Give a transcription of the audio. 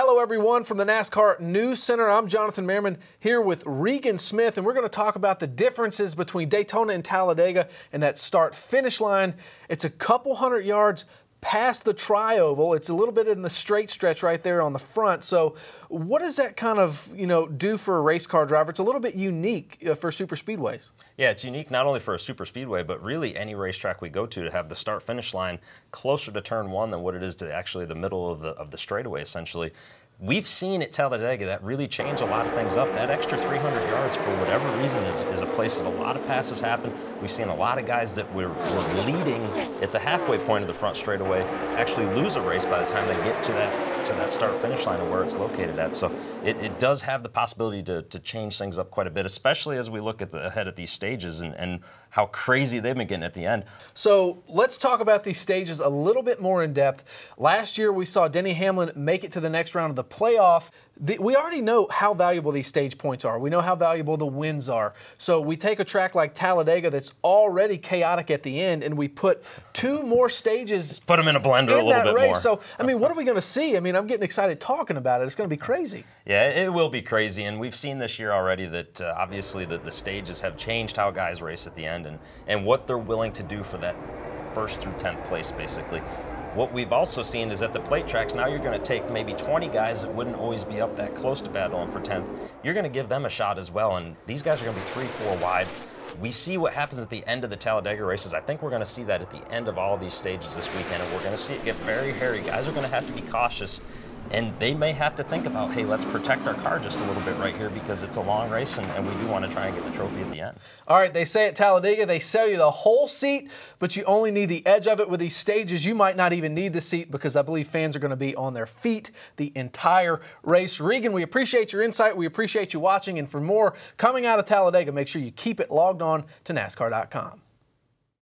Hello everyone from the NASCAR News Center. I'm Jonathan Merryman here with Regan Smith, and we're going to talk about the differences between Daytona and Talladega and that start-finish line. It's a couple hundred yards past the tri-oval. It's a little bit in the straight stretch right there on the front. So what does that kind of, do for a race car driver? It's a little bit unique for superspeedways. Yeah, it's unique not only for a superspeedway, but really any racetrack we go to have the start-finish line closer to turn one than what it is to actually the middle of the straightaway, essentially. We've seen at Talladega that really change a lot of things up. That extra 300 yards, for whatever reason, is a place that a lot of passes happen. We've seen a lot of guys that were leading at the halfway point of the front straightaway actually lose a race by the time they get to that start-finish line of where it's located at. So it does have the possibility to change things up quite a bit, especially as we look ahead at these stages and how crazy they've been getting at the end. So let's talk about these stages a little bit more in depth. Last year we saw Denny Hamlin make it to the next round of the playoff. We already know how valuable these stage points are. We know how valuable the wins are. So we take a track like Talladega that's already chaotic at the end, and we put two more stages. Just put them in a blender a little bit more. So, what are we going to see? I'm getting excited talking about it. It's going to be crazy. Yeah, it will be crazy, and we've seen this year already that obviously the stages have changed how guys race at the end and what they're willing to do for that first through 10th place, basically. What we've also seen is at the plate tracks, now you're going to take maybe 20 guys that wouldn't always be up that close to battling for 10th. You're going to give them a shot as well, and these guys are going to be 3-4 wide. We see what happens at the end of the Talladega races. I think we're going to see that at the end of all of these stages this weekend, and we're going to see it get very hairy. Guys are going to have to be cautious, and they may have to think about, hey, let's protect our car just a little bit right here because it's a long race, and we do want to try and get the trophy at the end. All right, they say at Talladega they sell you the whole seat, but you only need the edge of it. With these stages, you might not even need the seat because I believe fans are going to be on their feet the entire race. Regan, we appreciate your insight. We appreciate you watching, and for more coming out of Talladega, make sure you keep it logged on to NASCAR.com.